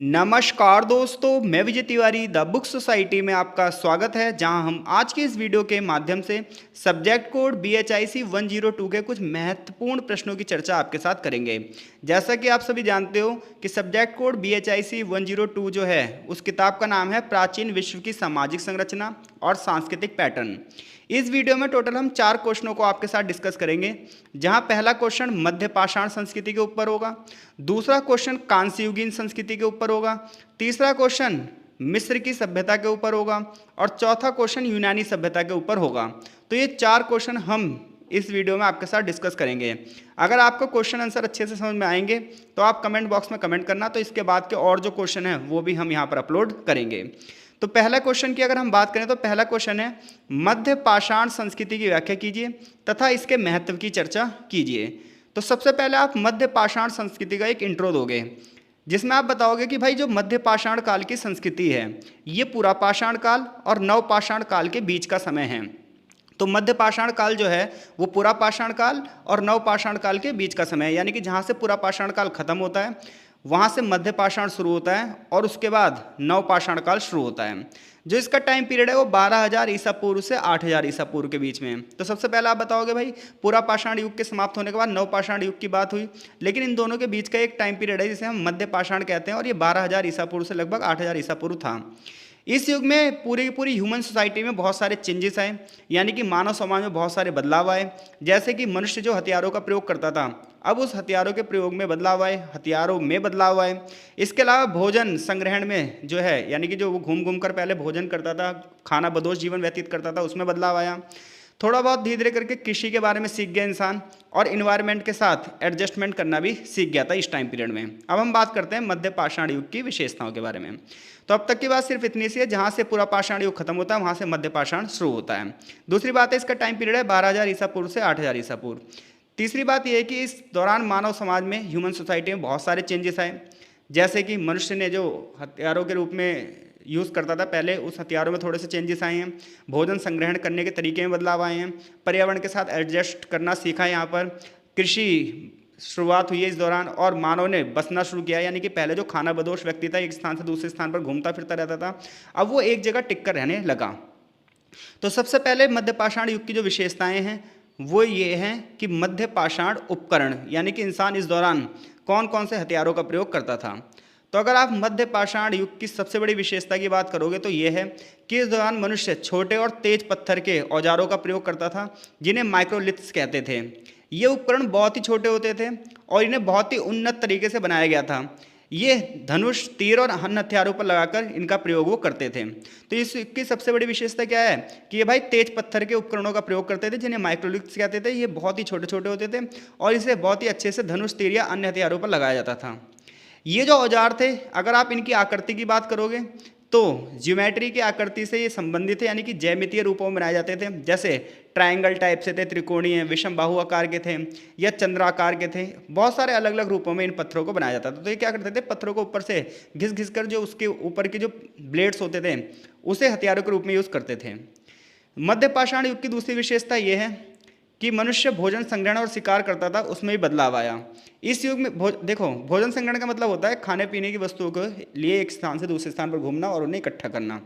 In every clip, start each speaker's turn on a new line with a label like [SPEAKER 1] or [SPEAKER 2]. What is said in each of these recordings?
[SPEAKER 1] नमस्कार दोस्तों, मैं Vijay Tiwari the book society में आपका स्वागत है। जहां हम आज के इस वीडियो के माध्यम से सब्जेक्ट कोड BHIC 102 के कुछ महत्वपूर्ण प्रश्नों की चर्चा आपके साथ करेंगे। जैसा कि आप सभी जानते हो कि सब्जेक्ट कोड BHIC 102 जो है उस किताब का नाम है प्राचीन विश्व की सामाजिक संरचना और सांस्कृतिक पैटर्न। इस वीडियो में टोटल हम 4 क्वेश्चनों को आपके साथ डिस्कस करेंगे। जहां पहला क्वेश्चन मध्य पाषाण संस्कृति के ऊपर होगा, दूसरा क्वेश्चन कांस्ययुगीन संस्कृति के ऊपर होगा, तीसरा क्वेश्चन मिस्र की सभ्यता के ऊपर होगा और चौथा क्वेश्चन यूनानी सभ्यता के ऊपर होगा। तो ये 4 क्वेश्चन हम इस वीडियो में आपके साथ डिस्कस करेंगे। अगर आपको क्वेश्चन आंसर अच्छे से समझ में आएंगे तो आप कमेंट बॉक्स में कमेंट करना, तो इसके बाद के और जो क्वेश्चन है वो भी हम यहाँ पर अपलोड करेंगे। तो पहला क्वेश्चन की अगर हम बात करें तो पहला क्वेश्चन है मध्य पाषाण संस्कृति की व्याख्या कीजिए तथा इसके महत्व की चर्चा कीजिए। तो सबसे पहले आप मध्य पाषाण संस्कृति का एक इंट्रो दोगे, जिसमें आप बताओगे कि भाई जो मध्य पाषाण काल की संस्कृति है ये पुरा पाषाण काल और नव पाषाण काल के बीच का समय है। तो मध्य पाषाण काल जो है वो पुरा पाषाण काल और नव पाषाण काल के बीच का समय है, यानी कि जहाँ से पुरा पाषाण काल खत्म होता है वहाँ से मध्य पाषाण शुरू होता है और उसके बाद नव पाषाण काल शुरू होता है। जो इसका टाइम पीरियड है वो 12,000 ईसा पूर्व से 8,000 ईसा पूर्व के बीच में है। तो सबसे पहले आप बताओगे भाई पुरा पाषाण युग के समाप्त होने के बाद नव पाषाण युग की बात हुई, लेकिन इन दोनों के बीच का एक टाइम पीरियड है जिसे हम मध्य पाषाण कहते हैं और ये 12,000 ईसा पूर्व से लगभग 8,000 ईसा पूर्व था। इस युग में पूरी की पूरी ह्यूमन सोसाइटी में बहुत सारे चेंजेस आए, यानी कि मानव समाज में बहुत सारे बदलाव आए। जैसे कि मनुष्य जो हथियारों का प्रयोग करता था अब उस हथियारों के प्रयोग में बदलाव आए, हथियारों में बदलाव आए। इसके अलावा भोजन संग्रहण में जो है, यानी कि जो वो घूम घूम कर पहले भोजन करता था, खाना बदोश जीवन व्यतीत करता था, उसमें बदलाव आया। थोड़ा बहुत धीरे धीरे करके कृषि के बारे में सीख गया इंसान और इन्वायरमेंट के साथ एडजस्टमेंट करना भी सीख गया था इस टाइम पीरियड में। अब हम बात करते हैं मध्य पाषाण युग की विशेषताओं के बारे में। तो अब तक की बात सिर्फ इतनी सी है, जहाँ से पूरा पाषाण युग खत्म होता है वहाँ से मध्य पाषाण शुरू होता है। दूसरी बात है इसका टाइम पीरियड है 12,000 ईसा पूर्व से 8,000 ईसा पूर्व। तीसरी बात यह है कि इस दौरान मानव समाज में ह्यूमन सोसाइटी में बहुत सारे चेंजेस आए। जैसे कि मनुष्य ने जो हथियारों के रूप में यूज़ करता था पहले, उस हथियारों में थोड़े से चेंजेस आए हैं। भोजन संग्रहण करने के तरीके में बदलाव आए हैं। पर्यावरण के साथ एडजस्ट करना सीखा है यहाँ पर। कृषि शुरुआत हुई है इस दौरान और मानव ने बसना शुरू किया, यानी कि पहले जो खाना बदोश व्यक्ति था एक स्थान से दूसरे स्थान पर घूमता फिरता रहता था, अब वो एक जगह टिक कर रहने लगा। तो सबसे पहले मध्य पाषाण युग की जो विशेषताएं हैं वो ये हैं कि मध्य पाषाण उपकरण, यानी कि इंसान इस दौरान कौन कौन से हथियारों का प्रयोग करता था। तो अगर आप मध्य पाषाण युग की सबसे बड़ी विशेषता की बात करोगे तो ये है कि इस दौरान मनुष्य छोटे और तेज पत्थर के औजारों का प्रयोग करता था, जिन्हें माइक्रोलिथ्स कहते थे। ये उपकरण बहुत ही छोटे होते थे और इन्हें बहुत ही उन्नत तरीके से बनाया गया था। ये धनुष, तीर और अन्य हथियारों पर लगाकर इनका प्रयोग वो करते थे। तो इसकी सबसे बड़ी विशेषता क्या है कि ये भाई तेज पत्थर के उपकरणों का प्रयोग करते थे, जिन्हें माइक्रोलिथ्स कहते थे। ये बहुत ही छोटे छोटे होते थे और इसे बहुत ही अच्छे से धनुष, तीर या अन्य हथियारों पर लगाया जाता था। ये जो औजार थे, अगर आप इनकी आकृति की बात करोगे तो ज्योमेट्री की आकृति से ये संबंधित है, यानी कि ज्यामितीय रूपों में बनाए जाते थे। जैसे ट्रायंगल टाइप से थे, त्रिकोणीय, विषम बाहु आकार के थे या चंद्राकार के थे। बहुत सारे अलग अलग रूपों में इन पत्थरों को बनाया जाता था। तो ये क्या करते थे, पत्थरों को ऊपर से घिस घिस कर जो उसके ऊपर के जो ब्लेड्स होते थे उसे हथियारों के रूप में यूज़ करते थे। मध्य पाषाण युग की दूसरी विशेषता ये है कि मनुष्य भोजन संग्रहण और शिकार करता था, उसमें भी बदलाव आया। इस युग में देखो, भोजन संग्रहण का मतलब होता है खाने पीने की वस्तुओं के लिए एक स्थान से दूसरे स्थान पर घूमना और उन्हें इकट्ठा करना।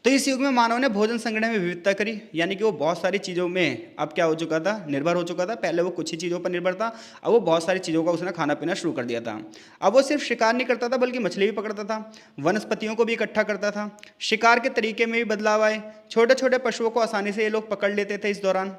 [SPEAKER 1] तो इस युग में मानव ने भोजन संग्रहण में विविधता करी, यानी कि वो बहुत सारी चीज़ों में अब क्या हो चुका था, निर्भर हो चुका था। पहले वो कुछ ही चीज़ों पर निर्भर था, अब वो बहुत सारी चीज़ों का उसने खाना पीना शुरू कर दिया था। अब वो सिर्फ शिकार नहीं करता था बल्कि मछली भी पकड़ता था, वनस्पतियों को भी इकट्ठा करता था। शिकार के तरीके में भी बदलाव आए। छोटे छोटे पशुओं को आसानी से ये लोग पकड़ लेते थे इस दौरान।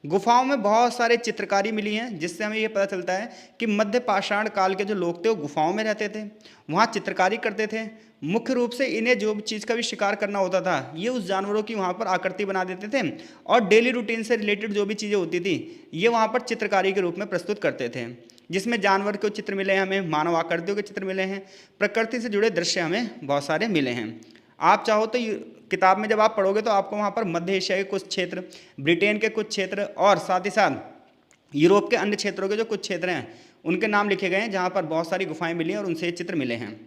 [SPEAKER 1] गुफाओं में बहुत सारे चित्रकारी मिली हैं, जिससे हमें ये पता चलता है कि मध्य पाषाण काल के जो लोग थे वो गुफाओं में रहते थे, वहाँ चित्रकारी करते थे। मुख्य रूप से इन्हें जो चीज़ का भी शिकार करना होता था ये उस जानवरों की वहाँ पर आकृति बना देते थे और डेली रूटीन से रिलेटेड जो भी चीज़ें होती थी ये वहाँ पर चित्रकारी के रूप में प्रस्तुत करते थे, जिसमें जानवर के चित्र मिले हैं हमें, मानव आकृतियों के चित्र मिले हैं, प्रकृति से जुड़े दृश्य हमें बहुत सारे मिले हैं। आप चाहो तो किताब में जब आप पढ़ोगे तो आपको वहाँ पर मध्य एशिया के कुछ क्षेत्र, ब्रिटेन के कुछ क्षेत्र और साथ ही साथ यूरोप के अन्य क्षेत्रों के जो कुछ क्षेत्र हैं उनके नाम लिखे गए हैं, जहाँ पर बहुत सारी गुफाएं मिली हैं और उनसे ये चित्र मिले हैं।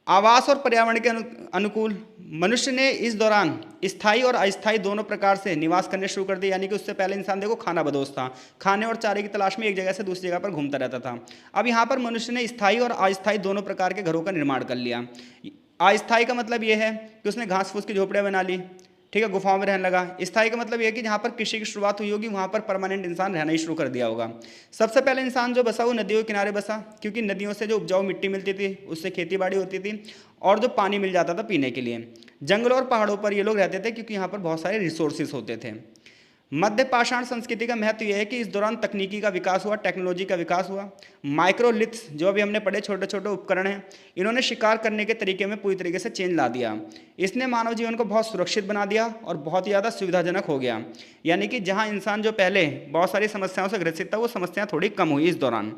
[SPEAKER 1] आवास और पर्यावरण के अनुकूल मनुष्य ने इस दौरान स्थायी और अस्थायी दोनों प्रकार से निवास करने शुरू कर दिए, यानी कि उससे पहले इंसान देखो खाना बदोश था, खाने और चारे की तलाश में एक जगह से दूसरी जगह पर घूमता रहता था। अब यहाँ पर मनुष्य ने स्थायी और अस्थायी दोनों प्रकार के घरों का निर्माण कर लिया। अस्थायी का मतलब यह है कि उसने घास फूस की झोपड़ियाँ बना ली, ठीक है, गुफाओं में रहने लगा। स्थायी का मतलब यह है कि जहाँ पर कृषि की शुरुआत हुई होगी वहाँ पर परमानेंट इंसान रहना ही शुरू कर दिया होगा। सबसे पहले इंसान जो बसा वो नदियों के किनारे बसा, क्योंकि नदियों से जो उपजाऊ मिट्टी मिलती थी उससे खेती बाड़ी होती थी और जो पानी मिल जाता था पीने के लिए। जंगलों और पहाड़ों पर ये लोग रहते थे क्योंकि यहाँ पर बहुत सारे रिसोर्सेज होते थे। मध्य पाषाण संस्कृति का महत्व यह है कि इस दौरान तकनीकी का विकास हुआ, टेक्नोलॉजी का विकास हुआ। माइक्रोलिथ्स जो अभी हमने पढ़े छोटे छोटे उपकरण हैं, इन्होंने शिकार करने के तरीके में पूरी तरीके से चेंज ला दिया। इसने मानव जीवन को बहुत सुरक्षित बना दिया और बहुत ही ज़्यादा सुविधाजनक हो गया, यानी कि जहाँ इंसान जो पहले बहुत सारी समस्याओं से ग्रसित था वो समस्याएं थोड़ी कम हुई इस दौरान।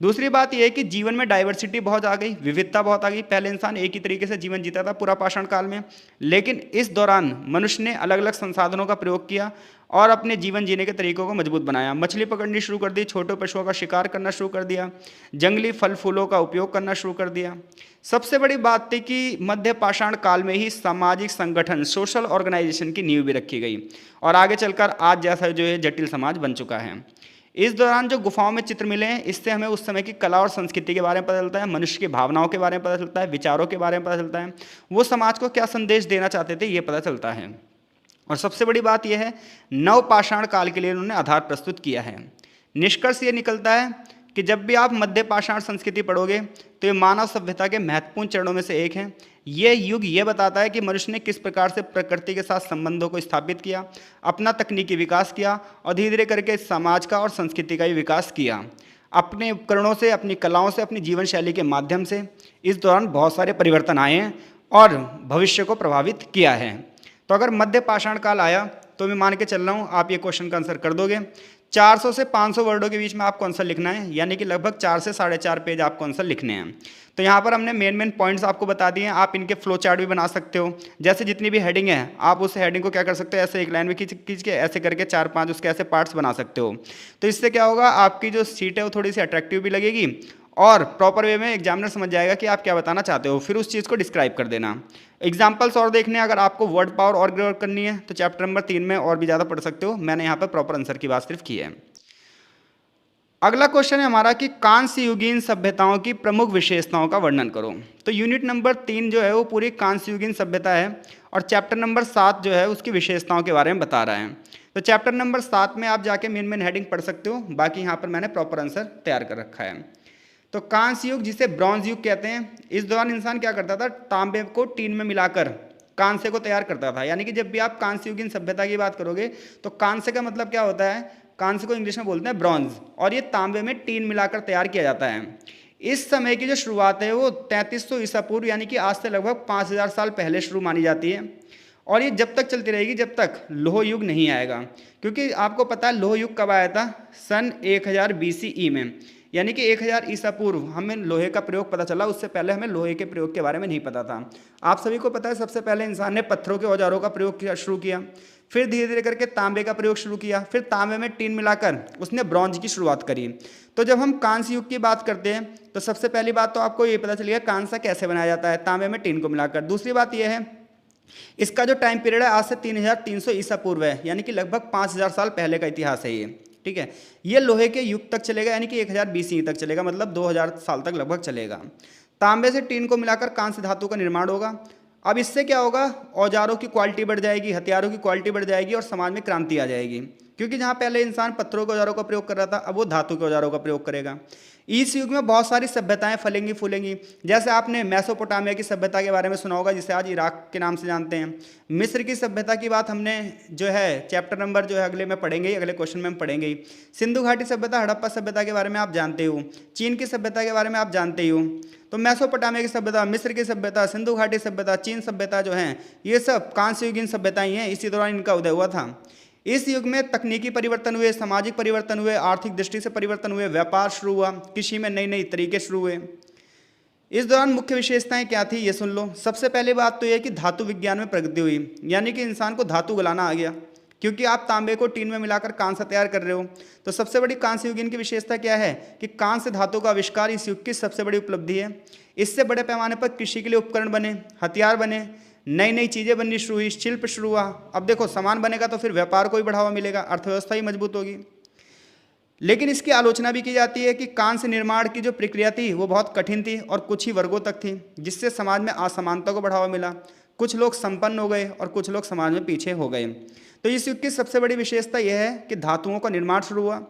[SPEAKER 1] दूसरी बात यह है कि जीवन में डाइवर्सिटी बहुत आ गई, विविधता बहुत आ गई। पहले इंसान एक ही तरीके से जीवन जीता था पूरा पाषाण काल में, लेकिन इस दौरान मनुष्य ने अलग अलग संसाधनों का प्रयोग किया और अपने जीवन जीने के तरीकों को मजबूत बनाया। मछली पकड़नी शुरू कर दी, छोटे पशुओं का शिकार करना शुरू कर दिया, जंगली फल फूलों का उपयोग करना शुरू कर दिया। सबसे बड़ी बात थी कि मध्य पाषाण काल में ही सामाजिक संगठन, सोशल ऑर्गेनाइजेशन की नींव भी रखी गई और आगे चलकर आज जैसा जो है जटिल समाज बन चुका है। इस दौरान जो गुफाओं में चित्र मिले हैं, इससे हमें उस समय की कला और संस्कृति के बारे में पता चलता है, मनुष्य की भावनाओं के बारे में पता चलता है, विचारों के बारे में पता चलता है, वो समाज को क्या संदेश देना चाहते थे ये पता चलता है। और सबसे बड़ी बात यह है, नव पाषाण काल के लिए उन्होंने आधार प्रस्तुत किया है। निष्कर्ष ये निकलता है कि जब भी आप मध्य पाषाण संस्कृति पढ़ोगे तो ये मानव सभ्यता के महत्वपूर्ण चरणों में से एक है। ये युग ये बताता है कि मनुष्य ने किस प्रकार से प्रकृति के साथ संबंधों को स्थापित किया, अपना तकनीकी विकास किया और धीरे धीरे करके समाज का और संस्कृति का भी विकास किया। अपने उपकरणों से, अपनी कलाओं से, अपनी जीवन शैली के माध्यम से इस दौरान बहुत सारे परिवर्तन आए हैं और भविष्य को प्रभावित किया है। तो अगर मध्य पाषाण काल आया तो मैं मान के चल रहा हूँ आप ये क्वेश्चन का आंसर कर दोगे। 400 से 500 वर्डों के बीच में आपको आंसर लिखना है, यानी कि लगभग 4 से 4.5 पेज आपको आंसर लिखने हैं। तो यहाँ पर हमने मेन पॉइंट्स आपको बता दिए हैं। आप इनके फ्लो चार्ट भी बना सकते हो, जैसे जितनी भी हेडिंग है आप उस हेडिंग को क्या कर सकते हो, ऐसे एक लाइन में खींच के ऐसे करके 4-5 उसके ऐसे पार्ट्स बना सकते हो। तो इससे क्या होगा, आपकी जो सीट है वो थोड़ी सी अट्रैक्टिव भी लगेगी और प्रॉपर वे में एग्जामिनर समझ जाएगा कि आप क्या बताना चाहते हो, फिर उस चीज़ को डिस्क्राइब कर देना। एग्जाम्पल्स और देखने अगर आपको वर्ड पावर और ग्रो करनी है तो चैप्टर नंबर 3 में और भी ज़्यादा पढ़ सकते हो। मैंने यहाँ पर प्रॉपर आंसर की बात सिर्फ की है। अगला क्वेश्चन है हमारा कि कांस्य युगीन सभ्यताओं की प्रमुख विशेषताओं का वर्णन करो। तो यूनिट नंबर 3 जो है वो पूरी कांस्य युगीन सभ्यता है और चैप्टर नंबर 7 जो है उसकी विशेषताओं के बारे में बता रहा है। तो चैप्टर नंबर 7 में आप जाके मेन हेडिंग पढ़ सकते हो, बाकी यहाँ पर मैंने प्रॉपर आंसर तैयार कर रखा है। तो कांस्य युग जिसे ब्रॉन्ज युग कहते हैं, इस दौरान इंसान क्या करता था, तांबे को टीन में मिलाकर कांस्य को तैयार करता था। यानी कि जब भी आप कांस्य युगीन सभ्यता की बात करोगे तो कांस्य का मतलब क्या होता है, कांस्य को इंग्लिश में बोलते हैं ब्रॉन्ज, और ये तांबे में टीन मिलाकर तैयार किया जाता है। इस समय की जो शुरुआत है वो 3300 ईसा पूर्व यानी कि आज से लगभग 5000 साल पहले शुरू मानी जाती है और ये जब तक चलती रहेगी जब तक लोह युग नहीं आएगा। क्योंकि आपको पता है लोह युग कब आया था, सन 1000 BCE में, यानी कि 1000 ईसा पूर्व हमें लोहे का प्रयोग पता चला। उससे पहले हमें लोहे के प्रयोग के बारे में नहीं पता था। आप सभी को पता है सबसे पहले इंसान ने पत्थरों के औजारों का प्रयोग शुरू किया, फिर धीरे धीरे करके तांबे का प्रयोग शुरू किया, फिर तांबे में टीन मिलाकर उसने ब्रॉन्ज की शुरुआत करी। तो जब हम कांस्य युग की बात करते हैं तो सबसे पहली बात तो आपको ये पता चलेगा कांसा कैसे बनाया जाता है, तांबे में टीन को मिलाकर। दूसरी बात यह है इसका जो टाइम पीरियड है आज से 3300 ईसा पूर्व है, यानी कि लगभग 5000 साल पहले का इतिहास है ये। ठीक है, ये लोहे के युग तक चलेगा, यानी कि 1000 BCE तक चलेगा, मतलब 2000 साल तक लगभग चलेगा। तांबे से टीन को मिलाकर कांस्य धातु का निर्माण होगा। अब इससे क्या होगा, औजारों की क्वालिटी बढ़ जाएगी, हथियारों की क्वालिटी बढ़ जाएगी और समाज में क्रांति आ जाएगी। क्योंकि जहाँ पहले इंसान पत्थरों के औजारों का प्रयोग कर रहा था अब वो धातु के औजारों का प्रयोग करेगा। इस युग में बहुत सारी सभ्यताएं फलेंगी फूलेंगी। जैसे आपने मेसोपोटामिया की सभ्यता के बारे में सुना होगा, जिसे आज इराक के नाम से जानते हैं। मिस्र की सभ्यता की बात हमने जो है चैप्टर नंबर जो है अगले में पढ़ेंगे ही, अगले क्वेश्चन में हम पढ़ेंगे ही। सिंधु घाटी सभ्यता, हड़प्पा सभ्यता के बारे में आप जानते हो। चीन की सभ्यता के बारे में आप जानते ही हो। तो मेसोपोटामिया की सभ्यता, मिस्र की सभ्यता, सिंधु घाटी सभ्यता, चीन सभ्यता जो है ये सब कांस्य युगीन सभ्यताएं हैं। इसी दौरान इनका उदय हुआ था। इस युग में तकनीकी परिवर्तन हुए, सामाजिक परिवर्तन हुए, आर्थिक दृष्टि से परिवर्तन हुए, व्यापार शुरू हुआ, कृषि में नई नई तरीके शुरू हुए। इस दौरान मुख्य विशेषताएं क्या थी ये सुन लो। सबसे पहली बात तो यह कि धातु विज्ञान में प्रगति हुई, यानी कि इंसान को धातु गलाना आ गया। क्योंकि आप तांबे को टीन में मिलाकर कांस्य तैयार कर रहे हो। तो सबसे बड़ी कांस्य युगीन की विशेषता क्या है कि कांस्य धातु का आविष्कार इस युग की सबसे बड़ी उपलब्धि है। इससे बड़े पैमाने पर कृषि के लिए उपकरण बने, हथियार बने, नई नई चीज़ें बननी शुरू हुई, शिल्प शुरू हुआ। अब देखो सामान बनेगा तो फिर व्यापार को ही बढ़ावा मिलेगा, अर्थव्यवस्था ही मजबूत होगी। लेकिन इसकी आलोचना भी की जाती है कि कांस्य निर्माण की जो प्रक्रिया थी वो बहुत कठिन थी और कुछ ही वर्गों तक थी, जिससे समाज में असमानता को बढ़ावा मिला। कुछ लोग संपन्न हो गए और कुछ लोग समाज में पीछे हो गए। तो इस युग की सबसे बड़ी विशेषता यह है कि धातुओं का निर्माण शुरू हुआ।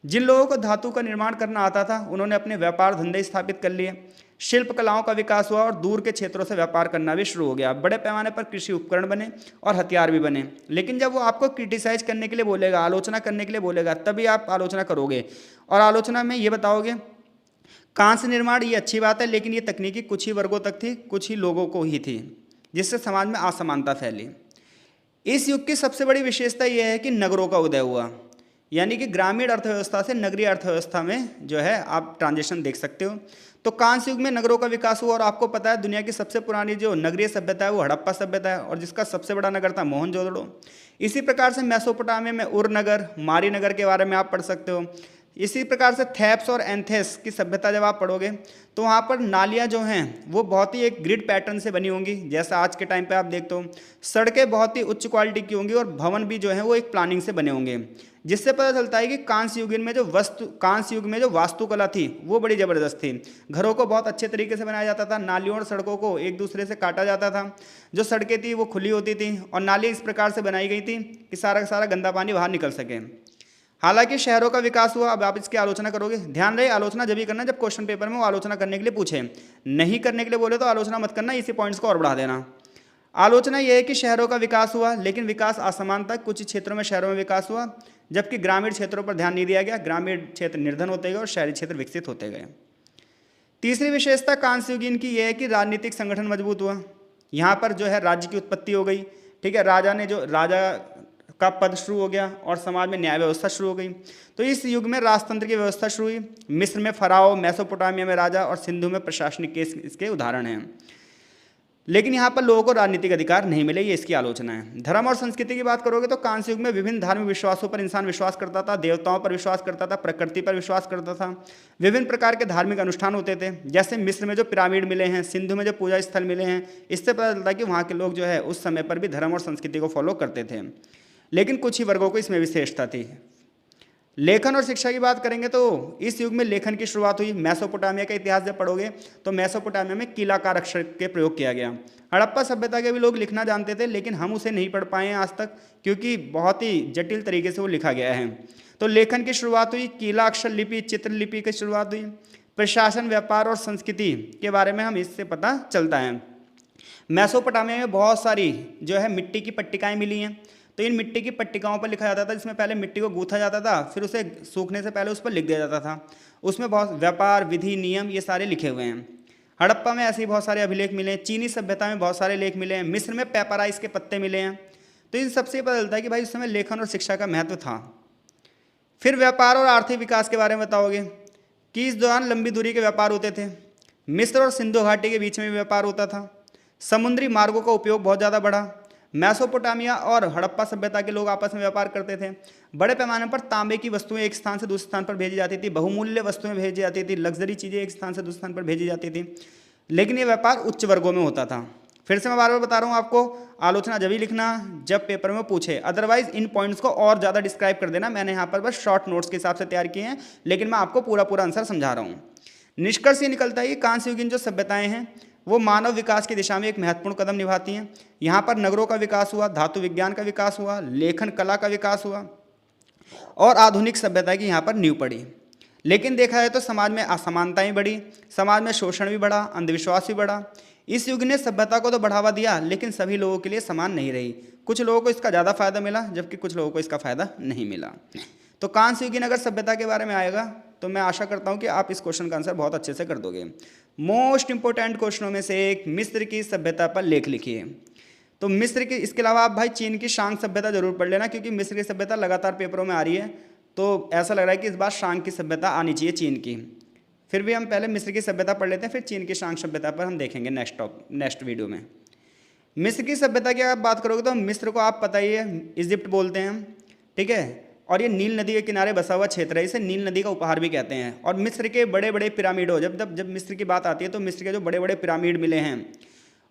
[SPEAKER 1] जिन लोगों को धातु का निर्माण करना आता था उन्होंने अपने व्यापार धंधे स्थापित कर लिए। शिल्प कलाओं का विकास हुआ और दूर के क्षेत्रों से व्यापार करना भी शुरू हो गया। बड़े पैमाने पर कृषि उपकरण बने और हथियार भी बने। लेकिन जब वो आपको क्रिटिसाइज करने के लिए बोलेगा, आलोचना करने के लिए बोलेगा, तभी आप आलोचना करोगे। और आलोचना में ये बताओगे कांस्य निर्माण ये अच्छी बात है, लेकिन ये तकनीकी कुछ ही वर्गों तक थी, कुछ ही लोगों को ही थी, जिससे समाज में असमानता फैली। इस युग की सबसे बड़ी विशेषता यह है कि नगरों का उदय हुआ, यानी कि ग्रामीण अर्थव्यवस्था से नगरीय अर्थव्यवस्था में जो है आप ट्रांजिशन देख सकते हो। तो कांस्य युग में नगरों का विकास हुआ और आपको पता है दुनिया की सबसे पुरानी जो नगरीय सभ्यता है वो हड़प्पा सभ्यता है और जिसका सबसे बड़ा नगर था मोहनजोदड़ो। इसी प्रकार से मेसोपोटामिया में उर नगर, मारी नगर के बारे में आप पढ़ सकते हो। इसी प्रकार से थेप्स और एंथेस की सभ्यता जब आप पढ़ोगे तो वहाँ पर नालियाँ जो हैं वो बहुत ही एक ग्रिड पैटर्न से बनी होंगी, जैसा आज के टाइम पे आप देखते हो। सड़कें बहुत ही उच्च क्वालिटी की होंगी और भवन भी जो है वो एक प्लानिंग से बने होंगे, जिससे पता चलता है कि कांस्य युग में जो वास्तुकला थी वो बड़ी ज़बरदस्त थी। घरों को बहुत अच्छे तरीके से बनाया जाता था, नालियों और सड़कों को एक दूसरे से काटा जाता था। जो सड़कें थी वो खुली होती थी और नाली इस प्रकार से बनाई गई थी कि सारा का सारा गंदा पानी बाहर निकल सके। हालांकि शहरों का विकास हुआ। अब आप इसकी आलोचना करोगे, ध्यान रहे आलोचना जब भी करना जब क्वेश्चन पेपर में वो आलोचना करने के लिए पूछे, नहीं करने के लिए बोले तो आलोचना मत करना, इसी पॉइंट्स को और बढ़ा देना। आलोचना यह है कि शहरों का विकास हुआ, लेकिन विकास असमान था। कुछ क्षेत्रों में शहरों में विकास हुआ जबकि ग्रामीण क्षेत्रों पर ध्यान नहीं दिया गया। ग्रामीण क्षेत्र निर्धन होते गए और शहरी क्षेत्र विकसित होते गए। तीसरी विशेषता कांस्य युगीन की यह है कि राजनीतिक संगठन मजबूत हुआ। यहाँ पर जो है राज्य की उत्पत्ति हो गई, ठीक है, राजा का पद शुरू हो गया और समाज में न्याय व्यवस्था शुरू हो गई। तो इस युग में राजतंत्र की व्यवस्था शुरू हुई। मिस्र में फराओ, मेसोपोटामिया में राजा और सिंधु में प्रशासनिक केस इसके उदाहरण हैं। लेकिन यहाँ पर लोगों को राजनीतिक अधिकार नहीं मिले, ये इसकी आलोचना है। धर्म और संस्कृति की बात करोगे तो कांस्य युग में विभिन्न धार्मिक विश्वासों पर इंसान विश्वास करता था, देवताओं पर विश्वास करता था, प्रकृति पर विश्वास करता था। विभिन्न प्रकार के धार्मिक अनुष्ठान होते थे, जैसे मिस्र में जो पिरामिड मिले हैं, सिंधु में जो पूजा स्थल मिले हैं। इससे पता चलता है कि वहाँ के लोग जो है उस समय पर भी धर्म और संस्कृति को फॉलो करते थे, लेकिन कुछ ही वर्गों को इसमें विशेषता थी। लेखन और शिक्षा की बात करेंगे तो इस युग में लेखन की शुरुआत हुई। मेसोपोटामिया का इतिहास जब पढ़ोगे तो मेसोपोटामिया में कीलाकार अक्षर के प्रयोग किया गया। हड़प्पा सभ्यता के भी लोग लिखना जानते थे, लेकिन हम उसे नहीं पढ़ पाए हैं आज तक, क्योंकि बहुत ही जटिल तरीके से वो लिखा गया है। तो लेखन की शुरुआत हुई, कीला अक्षर लिपि, चित्रलिपि की शुरुआत हुई। प्रशासन, व्यापार और संस्कृति के बारे में हम इससे पता चलता है। मेसोपोटामिया में बहुत सारी जो है मिट्टी की पट्टिकाएँ मिली हैं। तो इन मिट्टी की पट्टिकाओं पर लिखा जाता था, जिसमें पहले मिट्टी को गूंथा जाता था, फिर उसे सूखने से पहले उस पर लिख दिया जाता था। उसमें बहुत व्यापार, विधि, नियम ये सारे लिखे हुए हैं। हड़प्पा में ऐसे ही बहुत सारे अभिलेख मिले हैं। चीनी सभ्यता में बहुत सारे लेख मिले हैं। मिस्र में पेपराइस के पत्ते मिले हैं। तो इन सबसे पता चलता है कि भाई उस समय लेखन और शिक्षा का महत्व था। फिर व्यापार और आर्थिक विकास के बारे में बताओगे कि इस दौरान लंबी दूरी के व्यापार होते थे। मिस्र और सिंधु घाटी के बीच में व्यापार होता था। समुद्री मार्गों का उपयोग बहुत ज़्यादा बढ़ा। मेसोपोटामिया और हड़प्पा सभ्यता के लोग आपस में व्यापार करते थे। बड़े पैमाने पर तांबे की वस्तुएं एक स्थान से दूसरे स्थान पर भेजी जाती थी, बहुमूल्य वस्तुएं भेजी जाती थी, लग्जरी चीज़ें एक स्थान से दूसरे स्थान पर भेजी जाती थी। लेकिन ये व्यापार उच्च वर्गों में होता था। फिर से मैं बार बार बता रहा हूँ आपको, आलोचना जब ही लिखना जब पेपर में पूछे, अदरवाइज इन पॉइंट्स को और ज़्यादा डिस्क्राइब कर देना। मैंने यहाँ पर बस शॉर्ट नोट्स के हिसाब से तैयार किए हैं, लेकिन मैं आपको पूरा आंसर समझा रहा हूँ। निष्कर्ष ये निकलता है कि कांस्य युगीन जो सभ्यताएं हैं वो मानव विकास की दिशा में एक महत्वपूर्ण कदम निभाती हैं। यहाँ पर नगरों का विकास हुआ, धातु विज्ञान का विकास हुआ, लेखन कला का विकास हुआ और आधुनिक सभ्यता की यहाँ पर नींव पड़ी। लेकिन देखा जाए तो समाज में असमानताएं बढ़ी, समाज में शोषण भी बढ़ा, अंधविश्वास भी बढ़ा। इस युग ने सभ्यता को तो बढ़ावा दिया, लेकिन सभी लोगों के लिए समान नहीं रही। कुछ लोगों को इसका ज़्यादा फायदा मिला, जबकि कुछ लोगों को इसका फायदा नहीं मिला। तो कांस्य युगीन अगर सभ्यता के बारे में आएगा तो मैं आशा करता हूं कि आप इस क्वेश्चन का आंसर बहुत अच्छे से कर दोगे। मोस्ट इंपोर्टेंट क्वेश्चनों में से एक, मिस्र की सभ्यता पर लेख लिखिए। तो मिस्र की, इसके अलावा आप भाई चीन की शांग सभ्यता जरूर पढ़ लेना, क्योंकि मिस्र की सभ्यता लगातार पेपरों में आ रही है। तो ऐसा लग रहा है कि इस बार शांग की सभ्यता आनी चाहिए चीन की। फिर भी हम पहले मिस्र की सभ्यता पढ़ लेते हैं, फिर चीन की शांग सभ्यता पर हम देखेंगे नेक्स्ट वीडियो में। मिस्र की सभ्यता की आप बात करोगे तो मिस्र को आप पता ही है इजिप्ट बोलते हैं, ठीक है, और ये नील नदी के किनारे बसा हुआ क्षेत्र है। इसे नील नदी का उपहार भी कहते हैं। और मिस्र के बड़े बड़े पिरामिडों, जब मिस्र की बात आती है तो मिस्र के जो बड़े बड़े पिरामिड मिले हैं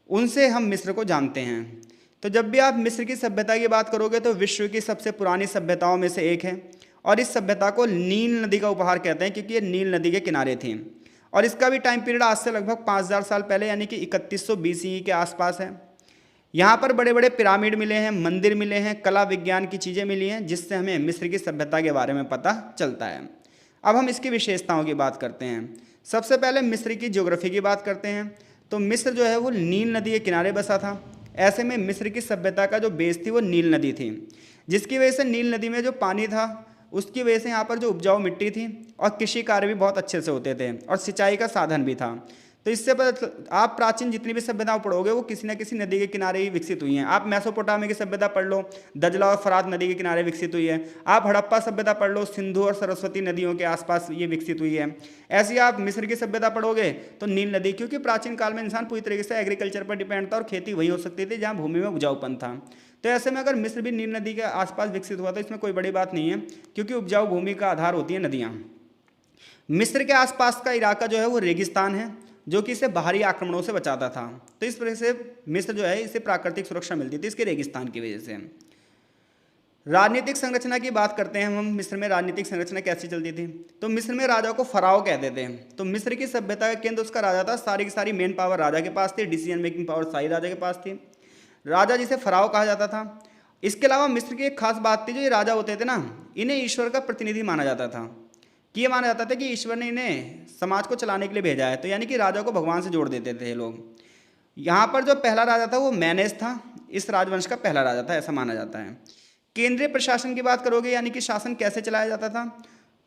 [SPEAKER 1] उनसे हम मिस्र को जानते हैं। तो जब भी आप मिस्र की सभ्यता की बात करोगे तो विश्व की सबसे पुरानी सभ्यताओं में से एक है, और इस सभ्यता को नील नदी का उपहार कहते हैं क्योंकि ये नील नदी के किनारे थी। और इसका भी टाइम पीरियड आज से लगभग 5000 साल पहले यानी कि 3100 BCE के आसपास है। यहाँ पर बड़े बड़े पिरामिड मिले हैं, मंदिर मिले हैं, कला विज्ञान की चीज़ें मिली हैं, जिससे हमें मिस्र की सभ्यता के बारे में पता चलता है। अब हम इसकी विशेषताओं की बात करते हैं। सबसे पहले मिस्र की ज्योग्राफी की बात करते हैं। तो मिस्र जो है वो नील नदी के किनारे बसा था। ऐसे में मिस्र की सभ्यता का जो बेस थी वो नील नदी थी, जिसकी वजह से नील नदी में जो पानी था उसकी वजह से यहाँ पर जो उपजाऊ मिट्टी थी और कृषि कार्य भी बहुत अच्छे से होते थे और सिंचाई का साधन भी था। तो इससे आप प्राचीन जितनी भी सभ्यताएं पढ़ोगे वो किसी न किसी नदी के किनारे ही विकसित हुई हैं। आप मेसोपोटामिया की सभ्यता पढ़ लो, दजला और फरात नदी के किनारे विकसित हुई है। आप हड़प्पा सभ्यता पढ़ लो, सिंधु और सरस्वती नदियों के आसपास ये विकसित हुई है। ऐसे ही आप मिस्र की सभ्यता पढ़ोगे तो नील नदी, क्योंकि प्राचीन काल में इंसान पूरी तरीके से एग्रीकल्चर पर डिपेंड था और खेती वही हो सकती थी जहाँ भूमि में उपजाऊपन था। तो ऐसे में अगर मिस्र भी नील नदी के आसपास विकसित हुआ तो इसमें कोई बड़ी बात नहीं है, क्योंकि उपजाऊ भूमि का आधार होती है नदियाँ। मिस्र के आसपास का इलाका जो है वो रेगिस्तान है, जो कि इसे बाहरी आक्रमणों से बचाता था। तो इस वजह से मिस्र जो है इसे प्राकृतिक सुरक्षा मिलती थी इसके रेगिस्तान की वजह से। राजनीतिक संरचना की बात करते हैं हम। मिस्र में राजनीतिक संरचना कैसी चलती थी? तो मिस्र में राजा को फराओ कहते थे। तो मिस्र की सभ्यता का केंद्र उसका राजा था। सारी की सारी मेन पावर राजा के पास थी, डिसीजन मेकिंग पावर सारी राजा के पास थी। राजा जिसे फराओ कहा जाता था। इसके अलावा मिस्र की एक खास बात थी, जो ये राजा होते थे ना, इन्हें ईश्वर का प्रतिनिधि माना जाता था। कि ये माना जाता था कि ईश्वर ने इन्हें समाज को चलाने के लिए भेजा है। तो यानी कि राजा को भगवान से जोड़ देते थे लोग। यहाँ पर जो पहला राजा था वो मैनेस था, इस राजवंश का पहला राजा था, ऐसा माना जाता है। केंद्रीय प्रशासन की बात करोगे, यानी कि शासन कैसे चलाया जाता था,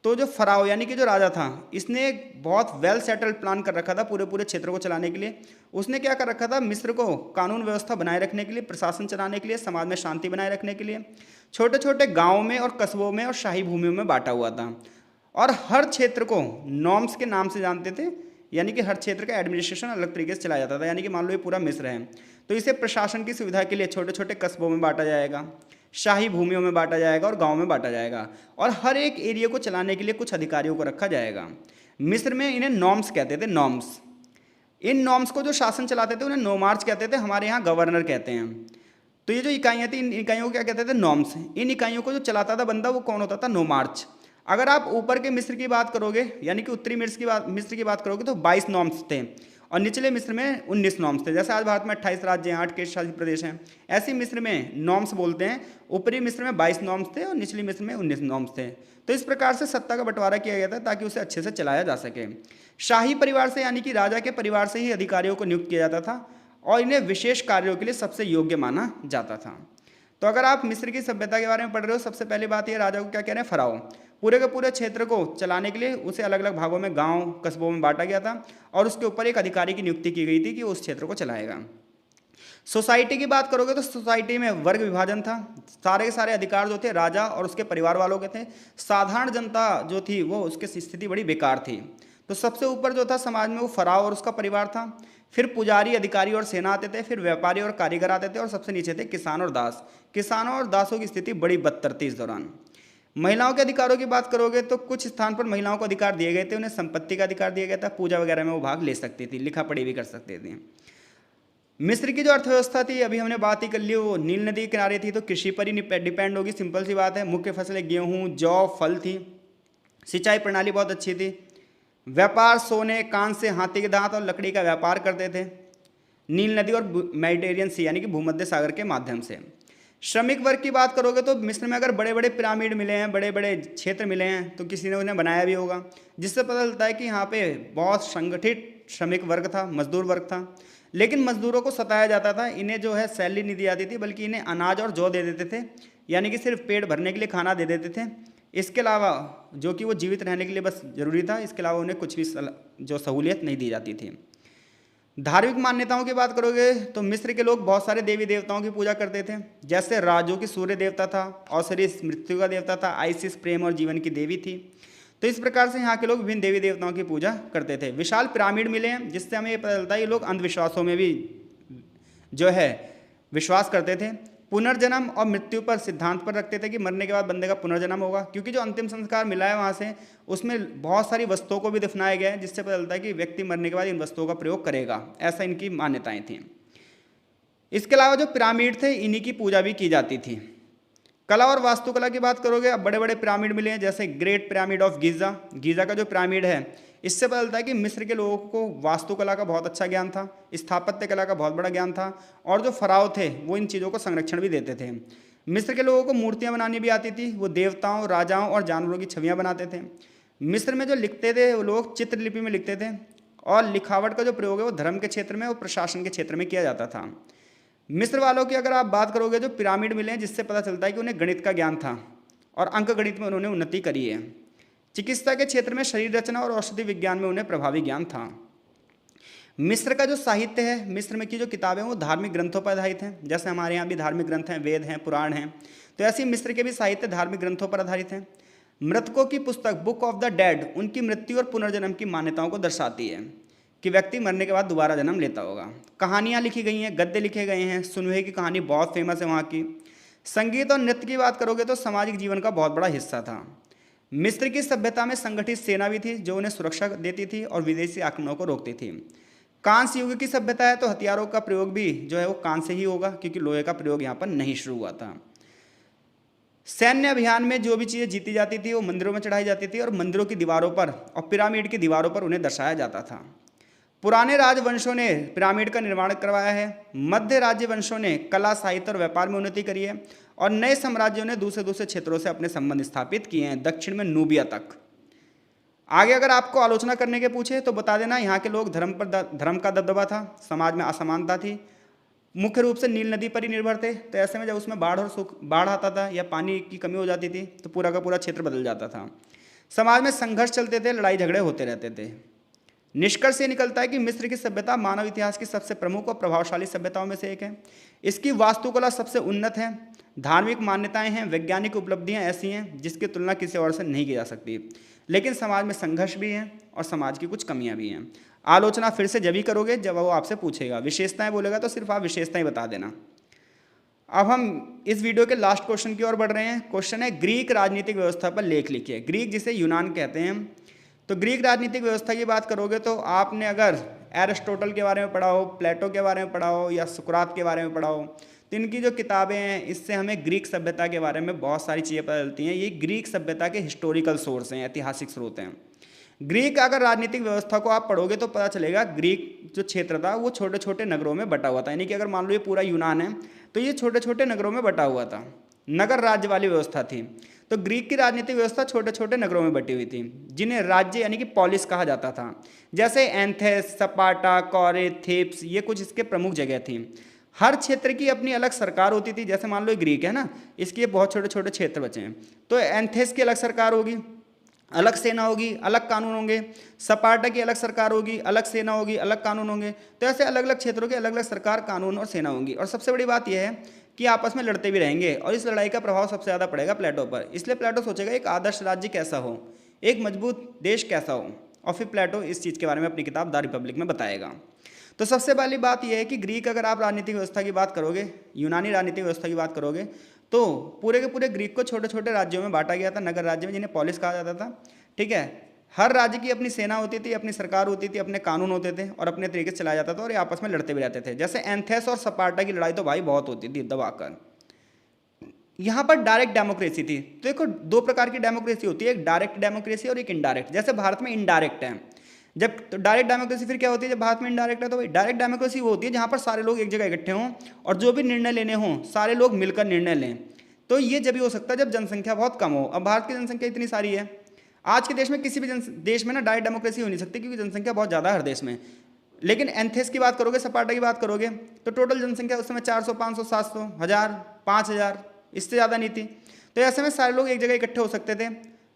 [SPEAKER 1] तो जो फराओ यानी कि जो राजा था, इसने एक बहुत वेल सेटल्ड प्लान कर रखा था पूरे क्षेत्र को चलाने के लिए। उसने क्या कर रखा था, मिस्र को कानून व्यवस्था बनाए रखने के लिए, प्रशासन चलाने के लिए, समाज में शांति बनाए रखने के लिए छोटे छोटे गाँवों में और कस्बों में और शाही भूमियों में बांटा हुआ था। और हर क्षेत्र को नॉर्म्स के नाम से जानते थे, यानी कि हर क्षेत्र का एडमिनिस्ट्रेशन अलग तरीके से चलाया जाता था। यानी कि मान लो ये पूरा मिस्र है, तो इसे प्रशासन की सुविधा के लिए छोटे छोटे कस्बों में बांटा जाएगा, शाही भूमियों में बांटा जाएगा और गांव में बांटा जाएगा, और हर एक एरिया को चलाने के लिए कुछ अधिकारियों को रखा जाएगा। मिस्र में इन्हें नॉर्म्स कहते थे, नॉर्म्स। इन नॉर्म्स को जो शासन चलाते थे उन्हें नोमार्च कहते थे, हमारे यहाँ गवर्नर कहते हैं। तो ये जो इकाइयाँ थी, इन इकाइयों को क्या कहते थे, नॉर्म्स। इन इकाइयों को जो चलाता था बंदा वो कौन होता था, नोमार्च। अगर आप ऊपर के मिस्र की बात करोगे, यानी कि उत्तरी मिस्र की बात करोगे तो 22 नॉर्म्स थे, और निचले मिस्र में 19 नॉर्म्स थे। जैसे आज भारत में 28 राज्य हैं, 8 केंद्र शासित प्रदेश हैं, ऐसे मिस्र में नॉर्म्स बोलते हैं। ऊपरी मिस्र में 22 नॉर्म्स थे और निचली मिस्र में 19 नॉर्म्स थे। तो इस प्रकार से सत्ता का बंटवारा किया गया था ताकि उसे अच्छे से चलाया जा सके। शाही परिवार से, यानी कि राजा के परिवार से ही अधिकारियों को नियुक्त किया जाता था और इन्हें विशेष कार्यों के लिए सबसे योग्य माना जाता था। तो अगर आप मिस्र की सभ्यता के बारे में पढ़ रहे हो, सबसे पहली बात ये, राजा को क्या कह रहे हैं, फराओ। पूरे के पूरे क्षेत्र को चलाने के लिए उसे अलग अलग भागों में, गांव कस्बों में बांटा गया था, और उसके ऊपर एक अधिकारी की नियुक्ति की गई थी कि उस क्षेत्र को चलाएगा। सोसाइटी की बात करोगे तो सोसाइटी में वर्ग विभाजन था। सारे के सारे अधिकार जो थे राजा और उसके परिवार वालों के थे। साधारण जनता जो थी वो, उसकी स्थिति बड़ी बेकार थी। तो सबसे ऊपर जो था समाज में वो फराओ और उसका परिवार था। फिर पुजारी, अधिकारी और सेना आते थे। फिर व्यापारी और कारीगर आते थे, और सबसे नीचे थे किसान और दास। किसानों और दासों की स्थिति बड़ी बदतर थी इस दौरान। महिलाओं के अधिकारों की बात करोगे तो कुछ स्थान पर महिलाओं को अधिकार दिए गए थे। उन्हें संपत्ति का अधिकार दिया गया था, पूजा वगैरह में वो भाग ले सकती थी, लिखा पढ़ी भी कर सकती थी। मिस्र की जो अर्थव्यवस्था थी, अभी हमने बात ही कर ली, वो नील नदी के किनारे थी, तो कृषि पर ही डिपेंड होगी, सिंपल सी बात है। मुख्य फसलें गेहूँ, जौ, फल थी। सिंचाई प्रणाली बहुत अच्छी थी। व्यापार सोने, कांस्य, हाथी के दांत और लकड़ी का व्यापार करते थे नील नदी और मेडिटेरियन सी, यानी कि भूमध्य सागर के माध्यम से। श्रमिक वर्ग की बात करोगे तो मिस्र में अगर बड़े बड़े पिरामिड मिले हैं, बड़े बड़े क्षेत्र मिले हैं, तो किसी ने उन्हें बनाया भी होगा, जिससे पता चलता है कि यहाँ पे बहुत संगठित श्रमिक वर्ग था, मजदूर वर्ग था। लेकिन मजदूरों को सताया जाता था। इन्हें जो है सैलरी नहीं दी जाती थी, बल्कि इन्हें अनाज और जौ दे देते थे, यानी कि सिर्फ पेट भरने के लिए खाना दे देते थे। इसके अलावा जो कि वो जीवित रहने के लिए बस जरूरी था, इसके अलावा उन्हें कुछ भी जो सहूलियत नहीं दी जाती थी। धार्मिक मान्यताओं की बात करोगे तो मिस्र के लोग बहुत सारे देवी देवताओं की पूजा करते थे। जैसे रा, जो कि सूर्य देवता था, ऑसिरिस मृत्यु का देवता था, आइसिस प्रेम और जीवन की देवी थी। तो इस प्रकार से यहाँ के लोग विभिन्न देवी देवताओं की पूजा करते थे। विशाल पिरामिड मिले हैं, जिससे हमें ये पता चलता है ये लोग अंधविश्वासों में भी जो है विश्वास करते थे। पुनर्जन्म और मृत्यु पर सिद्धांत पर रखते थे कि मरने के बाद बंदे का पुनर्जन्म होगा, क्योंकि जो अंतिम संस्कार मिला है वहाँ से, उसमें बहुत सारी वस्तुओं को भी दफनाया गया है, जिससे पता चलता है कि व्यक्ति मरने के बाद इन वस्तुओं का प्रयोग करेगा। ऐसा इनकी मान्यताएं थीं। इसके अलावा जो पिरामिड थे इन्हीं की पूजा भी की जाती थी। कला और वास्तुकला की बात करोगे, अब बड़े बड़े पिरामिड मिले हैं, जैसे great pyramid of Giza. Giza का जो पिरामिड है, इससे पता चलता है कि मिस्र के लोगों को वास्तुकला का बहुत अच्छा ज्ञान था, स्थापत्य कला का बहुत बड़ा ज्ञान था, और जो फराव थे वो इन चीज़ों को संरक्षण भी देते थे। मिस्र के लोगों को मूर्तियाँ बनानी भी आती थी, वो देवताओं, राजाओं और जानवरों की छवियाँ बनाते थे। मिस्र में जो लिखते थे वो लोग चित्रलिपि में लिखते थे, और लिखावट का जो प्रयोग है वो धर्म के क्षेत्र में और प्रशासन के क्षेत्र में किया जाता था। मिस्र वालों की अगर आप बात करोगे, जो पिरामिड मिले हैं, जिससे पता चलता है कि उन्हें गणित का ज्ञान था और अंक गणित में उन्होंने उन्नति करी है। चिकित्सा के क्षेत्र में शरीर रचना और औषधि विज्ञान में उन्हें प्रभावी ज्ञान था। मिस्र का जो साहित्य है, मिस्र में की जो किताबें वो धार्मिक ग्रंथों पर आधारित हैं, जैसे हमारे यहाँ भी धार्मिक ग्रंथ हैं, वेद हैं, पुराण हैं, तो ऐसे ही मिस्र के भी साहित्य धार्मिक ग्रंथों पर आधारित हैं। मृतकों की पुस्तक बुक ऑफ द डेड उनकी मृत्यु और पुनर्जन्म की मान्यताओं को दर्शाती है कि व्यक्ति मरने के बाद दोबारा जन्म लेता होगा। कहानियाँ लिखी गई हैं, गद्य लिखे गए हैं, सुनहुए की कहानी बहुत फेमस है वहाँ की। संगीत और नृत्य की बात करोगे तो सामाजिक जीवन का बहुत बड़ा हिस्सा था। मिस्र की सभ्यता में संगठित सेना भी थी जो उन्हें सुरक्षा देती थी और विदेशी आक्रमणों को रोकती थी। कांस्य युग की सभ्यता है तो हथियारों का प्रयोग भी जो है वो कांस्य से ही होगा, क्योंकि लोहे का प्रयोग यहाँ पर नहीं शुरू हुआ था। सैन्य अभियान में जो भी चीज़ें जीती जाती थी वो मंदिरों में चढ़ाई जाती थी और मंदिरों की दीवारों पर और पिरामिड की दीवारों पर उन्हें दर्शाया जाता था। पुराने राजवंशों ने पिरामिड का निर्माण करवाया है, मध्य राज्यवंशों ने कला, साहित्य और व्यापार में उन्नति करी है, और नए साम्राज्यों ने दूसरे दूसरे क्षेत्रों से अपने संबंध स्थापित किए हैं, दक्षिण में नूबिया तक। आगे अगर आपको आलोचना करने के पूछे तो बता देना, यहाँ के लोग धर्म का दबदबा था, समाज में असमानता थी, मुख्य रूप से नील नदी पर ही निर्भर थे। तो ऐसे में जब उसमें बाढ़ आता था या पानी की कमी हो जाती थी तो पूरा का पूरा क्षेत्र बदल जाता था। समाज में संघर्ष चलते थे, लड़ाई झगड़े होते रहते थे। निष्कर्ष ये निकलता है कि मिस्र की सभ्यता मानव इतिहास की सबसे प्रमुख और प्रभावशाली सभ्यताओं में से एक है। इसकी वास्तुकला सबसे उन्नत है, धार्मिक मान्यताएं हैं, वैज्ञानिक उपलब्धियां ऐसी हैं जिसकी तुलना किसी और से नहीं की जा सकती। लेकिन समाज में संघर्ष भी है और समाज की कुछ कमियां भी हैं। आलोचना फिर से जब ही करोगे जब वो आपसे पूछेगा, विशेषताएं बोलेगा तो सिर्फ आप विशेषताएं बता देना। अब हम इस वीडियो के लास्ट क्वेश्चन की ओर बढ़ रहे हैं। क्वेश्चन है, ग्रीक राजनीतिक व्यवस्था पर लेख लिखिए। ग्रीक जिसे यूनान कहते हैं, तो ग्रीक राजनीतिक व्यवस्था की बात करोगे तो आपने अगर एरिस्टोटल के बारे में पढ़ा हो, प्लेटो के बारे में पढ़ा हो या सुकरात के बारे में पढ़ा हो, तो इनकी जो किताबें हैं इससे हमें ग्रीक सभ्यता के बारे में बहुत सारी चीज़ें पता चलती हैं। ये ग्रीक सभ्यता के हिस्टोरिकल सोर्स हैं, ऐतिहासिक स्रोत हैं। ग्रीक अगर राजनीतिक व्यवस्था को आप पढ़ोगे तो पता चलेगा ग्रीक जो क्षेत्र था वो छोटे छोटे नगरों में बटा हुआ था। यानी कि अगर मान लो ये पूरा यूनान है तो ये छोटे छोटे नगरों में बटा हुआ था, नगर राज्य वाली व्यवस्था थी। तो ग्रीक की राजनीतिक व्यवस्था छोटे छोटे नगरों में बटी हुई थी जिन्हें राज्य यानी कि पॉलिस कहा जाता था। जैसे एंथेस, स्पार्टा, कोरे, थेब्स, ये कुछ इसके प्रमुख जगह थी। हर क्षेत्र की अपनी अलग सरकार होती थी। जैसे मान लो ग्रीक है ना, इसके बहुत छोटे छोटे क्षेत्र बचे हैं, तो एंथेस की अलग सरकार होगी, अलग सेना होगी, अलग कानून होंगे। स्पार्टा की अलग सरकार होगी, अलग सेना होगी, अलग कानून होंगे। तो ऐसे अलग अलग क्षेत्रों की अलग अलग सरकार, कानून और सेना होंगी। और सबसे बड़ी बात यह है कि आपस में लड़ते भी रहेंगे और इस लड़ाई का प्रभाव सबसे ज़्यादा पड़ेगा प्लेटो पर। इसलिए प्लेटो सोचेगा एक आदर्श राज्य कैसा हो, एक मजबूत देश कैसा हो, और फिर प्लेटो इस चीज़ के बारे में अपनी किताब द रिपब्लिक में बताएगा। तो सबसे पहली बात यह है कि ग्रीक अगर आप राजनीतिक व्यवस्था की बात करोगे, यूनानी राजनीतिक व्यवस्था की बात करोगे, तो पूरे के पूरे ग्रीक को छोटे छोटे राज्यों में बांटा गया था, नगर राज्य में, जिन्हें पॉलिस कहा जाता था। ठीक है, हर राज्य की अपनी सेना होती थी, अपनी सरकार होती थी, अपने कानून होते थे और अपने तरीके से चलाया जाता था, और ये आपस में लड़ते भी रहते थे। जैसे एंथेस और स्पार्टा की लड़ाई तो भाई बहुत होती थी दबाकर। यहाँ पर डायरेक्ट डेमोक्रेसी थी। तो देखो दो प्रकार की डेमोक्रेसी होती है, एक डायरेक्ट डेमोक्रेसी और एक इनडायरेक्ट। जैसे भारत में इनडायरेक्ट है, जब तो डायरेक्ट डेमोक्रेसी फिर क्या होती है, जब भारत में इनडायरेक्ट है तो भाई डायरेक्ट डेमोक्रेसी वो होती है जहाँ पर सारे लोग एक जगह इकट्ठे हों और जो भी निर्णय लेने हों सारे लोग मिलकर निर्णय लें। तो ये जब भी हो सकता है जब जनसंख्या बहुत कम हो। अब भारत की जनसंख्या इतनी सारी है, आज के देश में किसी भी देश में ना डायरेक्ट डेमोक्रेसी हो नहीं सकती क्योंकि जनसंख्या बहुत ज़्यादा है हर देश में। लेकिन एंथेस की बात करोगे, स्पार्टा की बात करोगे, तो टोटल जनसंख्या उस समय 400, 500, 700, 1000, 5000, इससे ज़्यादा नहीं थी। तो ऐसे में सारे लोग एक जगह इकट्ठे हो सकते थे।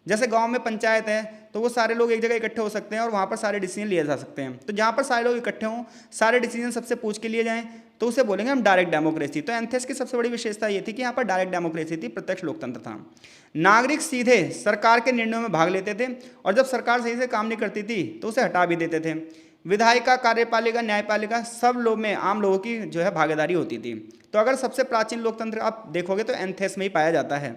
[SPEAKER 1] जैसे गांव में पंचायत है तो वो सारे लोग एक जगह इकट्ठे हो सकते हैं और वहाँ पर सारे डिसीजन लिए जा सकते हैं। तो जहाँ पर सारे लोग इकट्ठे हों, सारे डिसीजन सबसे पूछ के लिए जाएं, तो उसे बोलेंगे हम डायरेक्ट डेमोक्रेसी। तो एंथेस की सबसे बड़ी विशेषता ये थी कि यहाँ पर डायरेक्ट डेमोक्रेसी थी, प्रत्यक्ष लोकतंत्र था। नागरिक सीधे सरकार के निर्णयों में भाग लेते थे और जब सरकार सही से काम नहीं करती थी तो उसे हटा भी देते थे। विधायिका, कार्यपालिका, न्यायपालिका सब लोग में आम लोगों की जो है भागीदारी होती थी। तो अगर सबसे प्राचीन लोकतंत्र आप देखोगे तो एंथेस में ही पाया जाता है।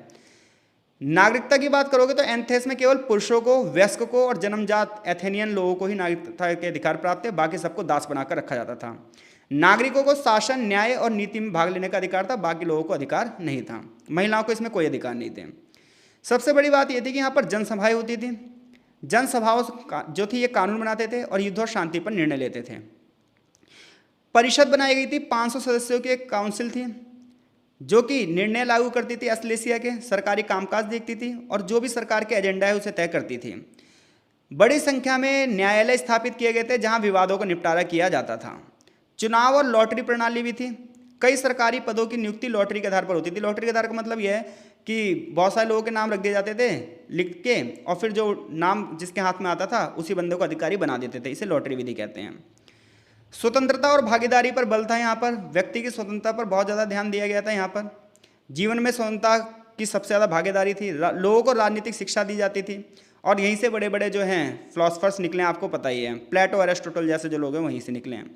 [SPEAKER 1] नागरिकता की बात करोगे तो एथेंस में केवल पुरुषों को, वयस्क को और जन्मजात एथेनियन लोगों को ही नागरिकता के अधिकार प्राप्त थे, बाकी सबको दास बनाकर रखा जाता था। नागरिकों को शासन, न्याय और नीति में भाग लेने का अधिकार था, बाकी लोगों को अधिकार नहीं था। महिलाओं को इसमें कोई अधिकार नहीं थे। सबसे बड़ी बात यह थी कि यहाँ पर जनसभाएं होती थी। जनसभाओं जो थी ये कानून बनाते थे और युद्ध और शांति पर निर्णय लेते थे। परिषद बनाई गई थी, 500 सदस्यों की एक काउंसिल थी जो कि निर्णय लागू करती थी एस्लेसिया के, सरकारी कामकाज देखती थी और जो भी सरकार के एजेंडा है उसे तय करती थी। बड़ी संख्या में न्यायालय स्थापित किए गए थे जहां विवादों का निपटारा किया जाता था। चुनाव और लॉटरी प्रणाली भी थी। कई सरकारी पदों की नियुक्ति लॉटरी के आधार पर होती थी। लॉटरी के आधार का मतलब यह है कि बहुत सारे लोगों के नाम रख दिए जाते थे लिख के, और फिर जो नाम जिसके हाथ में आता था उसी बंदे को अधिकारी बना देते थे। इसे लॉटरी विधि कहते हैं। स्वतंत्रता और भागीदारी पर बल था। यहाँ पर व्यक्ति की स्वतंत्रता पर बहुत ज़्यादा ध्यान दिया गया था। यहाँ पर जीवन में स्वतंत्रता की सबसे ज़्यादा भागीदारी थी। लोगों को राजनीतिक शिक्षा दी जाती थी और यहीं से बड़े बड़े जो हैं फिलोसफर्स निकले हैं, आपको पता ही है। प्लेटो, एरिस्टोटल जैसे जो लोग हैं वहीं से निकले हैं।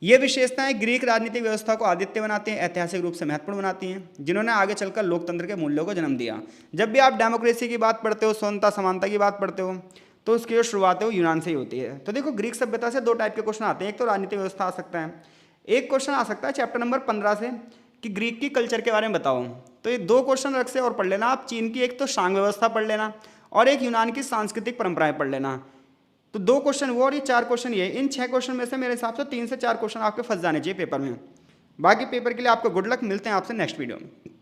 [SPEAKER 1] ये विशेषताएं ग्रीक राजनीतिक व्यवस्था को आदित्य बनाती हैं, ऐतिहासिक रूप से महत्वपूर्ण बनाती हैं, जिन्होंने आगे चलकर लोकतंत्र के मूल्यों को जन्म दिया। जब भी आप डेमोक्रेसी की बात पढ़ते हो, स्वतंत्रता समानता की बात पढ़ते हो, तो उसकी जो शुरुआत है वो यूनान से ही होती है। तो देखो, ग्रीक सभ्यता से दो टाइप के क्वेश्चन आते हैं। एक तो राजनीतिक व्यवस्था आ सकता है, एक क्वेश्चन आ सकता है चैप्टर नंबर 15 से कि ग्रीक की कल्चर के बारे में बताओ। तो ये दो क्वेश्चन अलग से और पढ़ लेना आप। चीन की एक तो शांग व्यवस्था पढ़ लेना और एक यूनान की सांस्कृतिक परंपराएं पढ़ लेना। तो दो क्वेश्चन वो और ये 4 क्वेश्चन ये। इन 6 क्वेश्चन में से मेरे हिसाब से 3 से 4 क्वेश्चन आपके फंस जाने चाहिए पेपर में। बाकी पेपर के लिए आपको गुड लक। मिलते हैं आपसे नेक्स्ट वीडियो में।